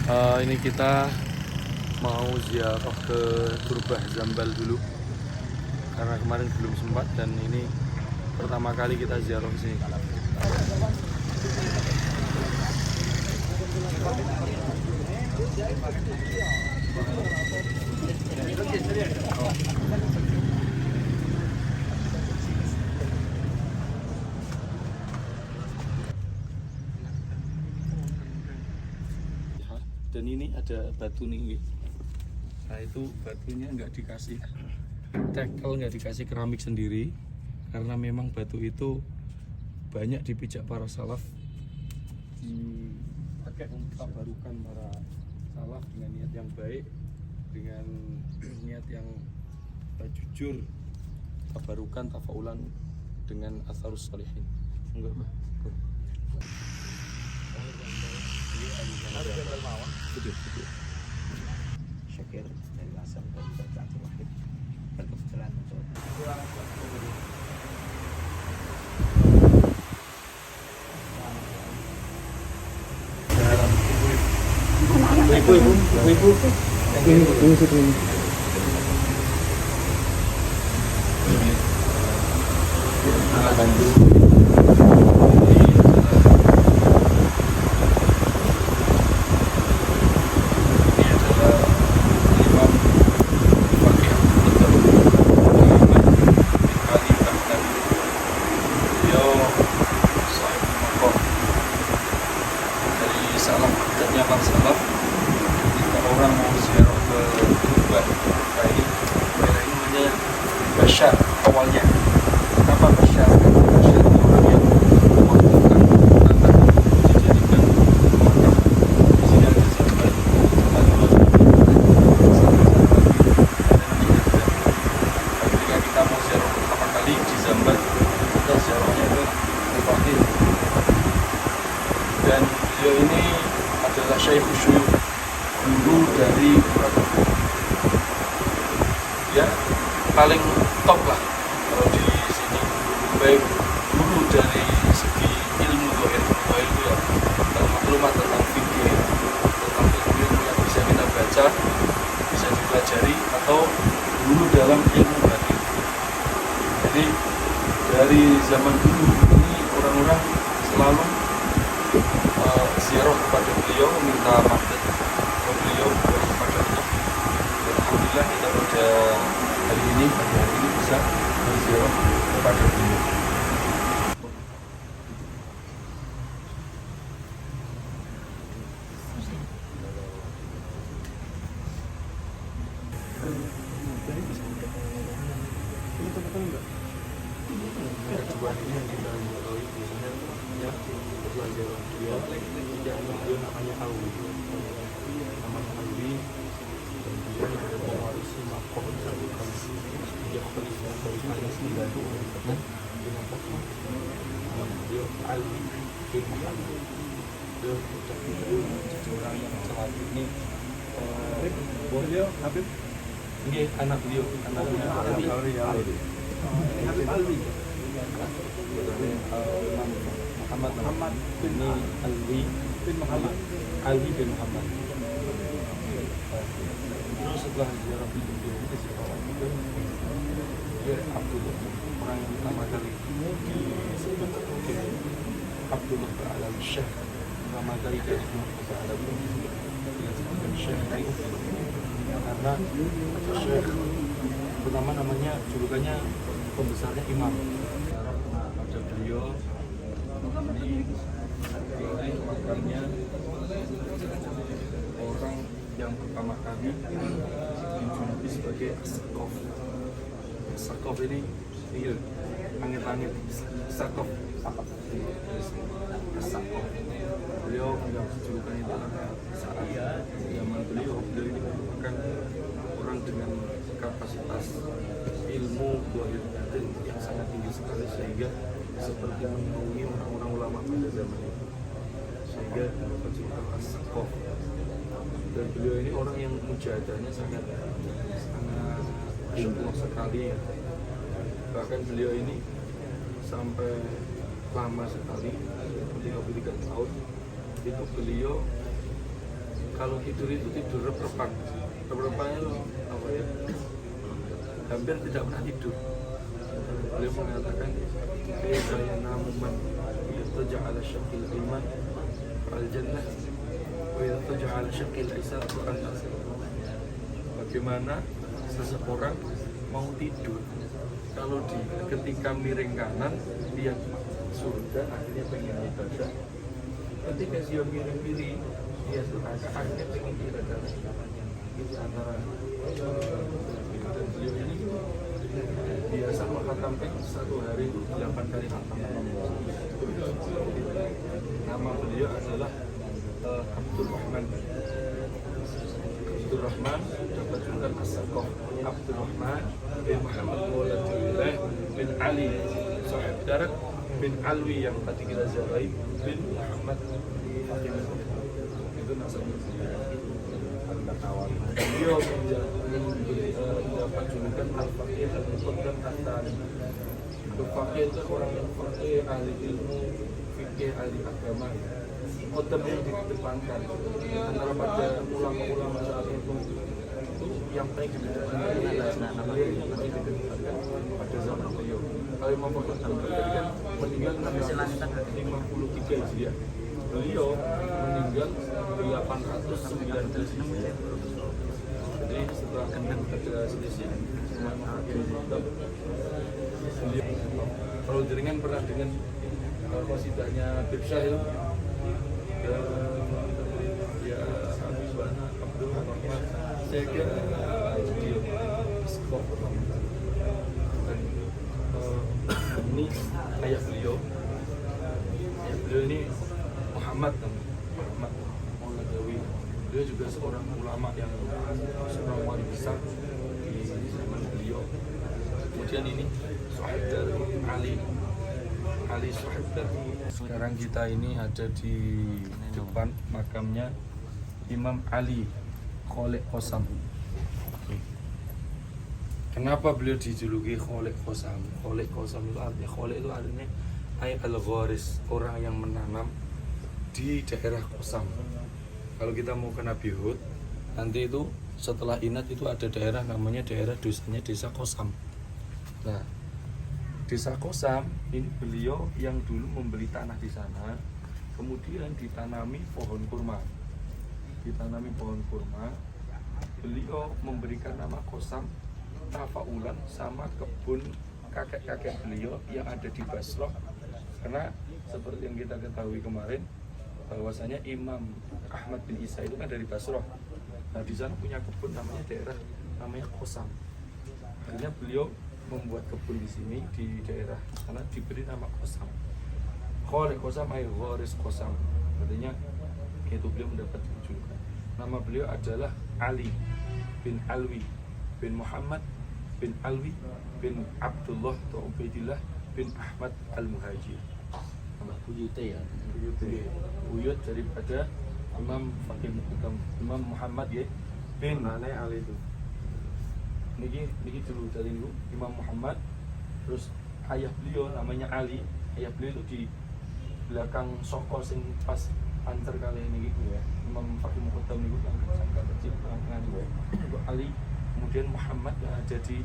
Ini kita mau ziarah ke Turbah Zambal dulu karena kemarin belum sempat dan ini pertama kali kita ziarah ke sini. Dan ini ada batu nih, nah itu batunya nggak dikasih tekel, nggak dikasih keramik sendiri karena memang batu itu banyak dipijak para salaf, dipakai untuk tabarukan para salaf dengan niat yang baik, dengan niat yang jujur, tabarukan, tafaulan dengan asarus salihin. Enggak, betul. Syakir dari Asam dan bacaan Wahid berkebetulan untuk ibu. Salam dekatnya para salaf, jika orang mau ziarah ke Turbah ini, daerah ini namanya Basyar awalnya. Kenapa Basyar? Basyar itu orang yang mewakilkan anak dijadikan makam di sini ada Zambal. Ketika kita mau ziarah pertama kali di Zambal, kita ziarahnya ke Al-Fatih. Dan beliau ini adalah Syaikhul Syuyukh, guru dari ya paling top lah kalau di sini, baik guru dari segi ilmu dohir itu ya, maklumat tentang fikih, tentang ilmu yang bisa kita baca, bisa dipelajari, atau guru dalam ilmu hadis. Jadi dari zaman dulu ini orang-orang selalu ziarah kepada beliau, minta mandat ke beliau kepada Allah. Dan alhamdulillah kita pada hari ini bisa berziarah kepada beliau. Ini betul enggak? Kedua ini yang kita lalui biasanya ya pelajaran dia namanya Alwi, dan dia mewarisi makom sabukan yang peninggal dari ayah 9 dengan takmah dia Alwi bin Muhammad. Dia orang yang selalu ini beliau Habib ini anaknya Alwi Muhammad ini Ali bin Muhammad. Terus setelah ziarah beliau ini dia Abdullah, orang yang pertama kali disebut sebagai Abdullah Ba'alal Syekh, pertama kali dari Abdullah Ba'alal dengan sebutan Syekh itu karena Syekh pertama namanya julukannya pembesarnya Imam. Ada beliau ini makamnya orang yang pertama kali dijuluki sebagai As-Saqqaf. As-Saqqaf ini langit-langit, Saqqaf. As-Saqqaf. Beliau yang julukan itu saat zaman beliau ini merupakan orang dengan kapasitas ilmu dohir yang sangat tinggi sekali, sehingga seperti menaungi orang-orang ulama pada zaman itu, sehingga mendapat julukan As-Saqqaf. Dan beliau ini orang yang mujahadahnya sangat masyaallah sekali ya. Bahkan beliau ini sampai lama sekali, 33 tahun itu beliau kalau tidur itu tidur rep-repan. Rep-repannya itu apa ya? Hampir tidak pernah tidur. Beliau mengatakan kaifa yanamu man yattaja ala syaqil iman al jannah wa yattaja ala syaqil isar al nar. Bagaimana seseorang mau tidur kalau ketika miring kanan lihat surga akhirnya pengen ibadah, ketika dia miring kiri dia neraka akhirnya pengen ibadah. Itu antara dan beliau ini biasa menghatamkan satu hari itu 8 kali khatam. Nama beliau adalah Abdul Rahman. Abdul Rahman dapat juga as-Saqaf. Abdul Rahman bin Muhammad Mauladullah bin Ali Sahib Darat bin Alwi yang tadi kita ziarahi bin Muhammad Fakim. Itu nasabnya. Beliau mendapat julukan Al-Faqih Al-Muqaddam Al-Tani. Al-Faqih itu orang yang faqih, ahli ilmu, fikih, ahli agama. Muqaddam yang dikedepankan antara pada ulama-ulama saat itu yang paling dikedepankan pada zaman beliau. Kalau Imam Muqaddam kan meninggal 653 Hijriah. Beliau meninggal 890 Hijriah. Jadi setelah ada selisih kalau jaringan pernah dengan qasidahnya Bibsyahil ya Habibana Abdul Rahman, saya kira dia skop pertama. Dan ini ayah beliau ini Muhammad Mauladawi. Beliau juga seorang ulama yang seorang wali besar di zaman beliau. Kemudian ini Sahib dari Ali Sahib dari. Sekarang kita ini ada di depan makamnya Imam Ali Kholek Qosam. Kenapa beliau dijuluki Kholek Qosam? Kholek Qosam itu artinya Kholek itu artinya al-gharis, orang yang menanam di daerah Qosam. Kalau kita mau ke Nabi Hud, nanti itu setelah Inat itu ada daerah namanya daerah dosanya desa Qosam. Nah, desa Qosam ini beliau yang dulu membeli tanah di sana, kemudian ditanami pohon kurma. Beliau memberikan nama Qosam tafaulan sama kebun kakek-kakek beliau yang ada di Basrah. Karena seperti yang kita ketahui kemarin, bahwasanya Imam Ahmad bin Isa itu kan dari Basrah. Nah, di sana punya kebun namanya Qosam. Akhirnya beliau membuat kebun di sini di daerah sana diberi nama Qosam. Kholek Qosam ay gharis Qosam. Artinya itu beliau mendapat julukan. Nama beliau adalah Ali bin Alwi bin Muhammad bin Alwi bin Abdullah atau Ubaidillah bin Ahmad Al-Muhajir. Buyut daripada Imam Fakim Imam Muhammad ya bin Ali itu. Niki dulu dari dulu Imam Muhammad, terus ayah beliau namanya Ali. Ayah beliau itu di belakang soko sing pas antar kali ini gitu ya. Imam Fakim Muqaddam niku yang sangat kecil ngadu ya. Ali, kemudian Muhammad yang ada di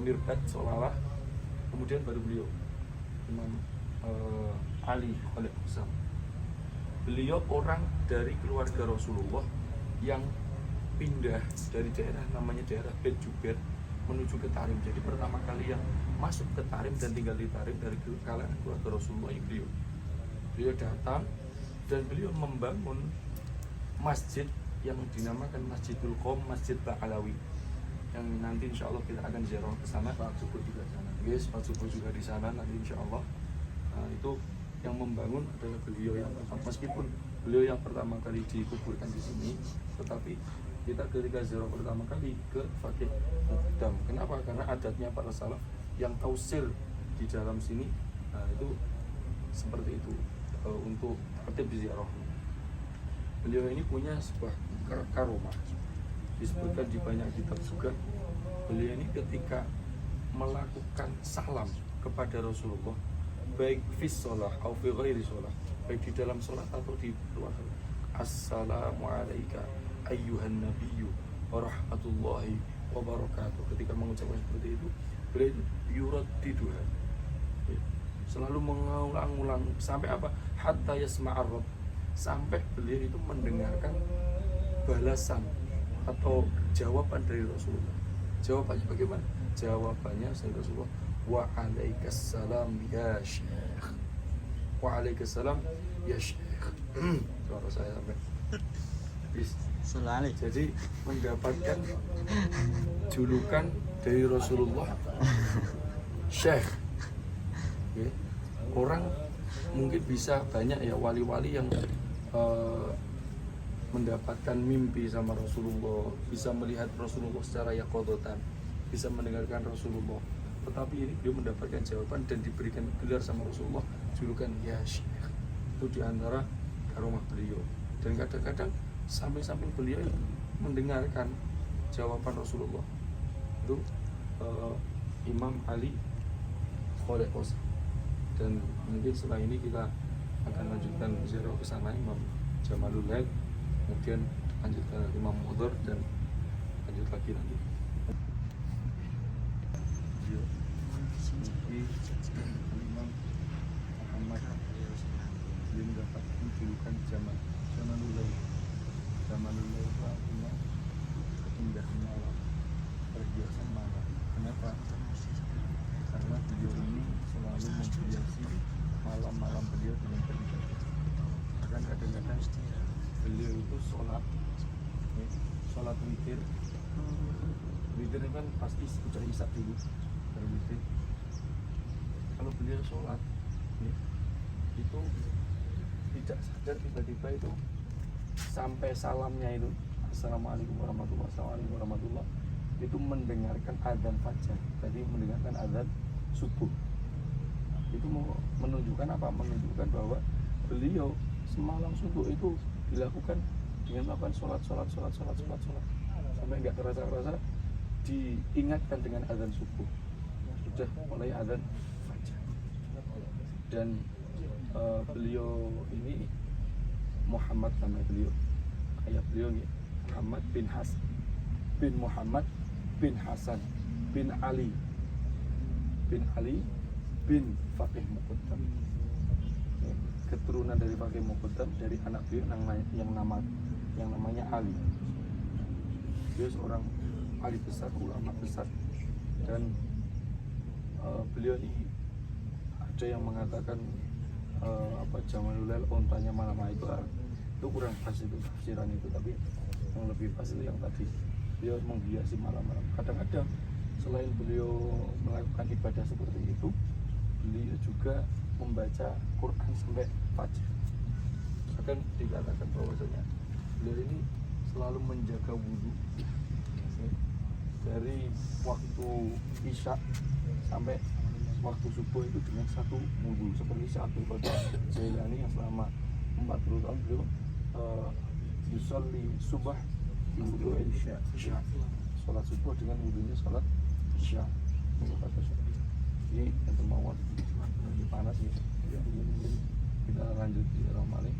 Mirbad Solalah, kemudian baru beliau Imam Ali Kholek Qosam. Beliau orang dari keluarga Rasulullah yang pindah dari daerah namanya daerah Bet Jubair menuju ke Tarim. Jadi pertama kali yang masuk ke Tarim dan tinggal di Tarim dari kalangan keluarga Rasulullah yang beliau datang dan beliau membangun masjid yang dinamakan Masjidul Qom, Masjid Ba'alawi, yang nanti insya Allah kita akan ziarah ke sana. Pak Subuh juga di sana. Yes, Pak Subuh juga di sana nanti insya Allah. Nah, itu yang membangun adalah beliau yang pertama. Meskipun beliau yang pertama kali dikuburkan di sini, tetapi kita ketika ziarah pertama kali ke Faqih Muqaddam. Kenapa? Karena adatnya para salaf yang tausir di dalam sini, nah itu seperti itu untuk tertib ziarah. Beliau ini punya sebuah karomah, disebutkan di banyak kitab juga. Beliau ini ketika melakukan salam kepada Rasulullah, baik fis sholah atau fi ghairi sholah, baik di dalam sholat atau di luar sholat, assalamu alayka ayyuhan nabiyyu wa rahmatullahi wa barakatuh. Ketika mengucapkan seperti itu, beliau itu yuraddiduha, selalu mengulang-ulang sampai apa? Hatta yasma'ar rabb, sampai beliau itu mendengarkan balasan atau jawaban dari Rasulullah. Jawabannya bagaimana? Jawabannya dari Rasulullah, wa alaikassalam ya syekh, wa alaikassalam ya syekh. Suara saya sampai Selalu. jadi mendapatkan julukan dari Rasulullah syekh. Oke. Orang mungkin bisa banyak ya wali-wali yang mendapatkan mimpi sama Rasulullah, bisa melihat Rasulullah secara yaqadatan, bisa mendengarkan Rasulullah. Tetapi ini dia mendapatkan jawaban dan diberikan gelar sama Rasulullah julukan ya syekh. Itu diantara karomah beliau. Dan kadang-kadang samping-samping beliau mendengarkan jawaban Rasulullah itu Imam Ali Kholeqos. Dan mungkin setelah ini kita akan lanjutkan ziarah ke sana Imam Jamalul Lail, kemudian lanjutkan Imam Mudhar dan lanjut lagi nanti. Imam Muhammad dia mendapatkan julukan Jamalul Lail. Jamalul Lail itu artinya keindahan malam, perhiasan malam. Kenapa? Karena beliau ini selalu menghiasi malam-malam beliau dengan beribadah. Bahkan kadang-kadang beliau itu sholat witir. Witir itu kan pasti ucap isya dulu baru witir. Kalau beliau sholat itu tidak sadar tiba-tiba itu sampai salamnya itu assalamualaikum warahmatullahi itu mendengarkan adzan fajar, tadi mendengarkan adzan subuh. Itu menunjukkan apa? Menunjukkan bahwa beliau semalam subuh itu dilakukan dengan melakukan sholat sampai nggak kerasa diingatkan dengan adzan subuh, sudah mulai adzan fajar. Dan beliau ini Muhammad, nama beliau, ayah beliau ini Muhammad bin Muhammad bin Hasan bin Ali bin Faqih Muqaddam, keturunan dari Faqih Muqaddam, dari anak beliau yang namanya Ali. Dia seorang ali besar, ulama besar. Dan beliau ini ada yang mengatakan Jamalul Lail ontanya malam itu kurang pas itu tafsiran itu, tapi yang lebih pas itu yang tadi beliau menghiasi malam-malam. Kadang-kadang selain beliau melakukan ibadah seperti itu, beliau juga membaca Quran sampai fajar. Bahkan dikatakan bahwasanya beliau ini selalu menjaga wudhu dari waktu isya sampai waktu subuh itu dengan satu wudhu, seperti Syaikhul Qadir Jailani yang selama 40 tahun beliau yusolli subah wudhu isya, sholat subuh dengan wudhunya sholat isya. Ini yang mau panas ya. Kita lanjut di Ramadan.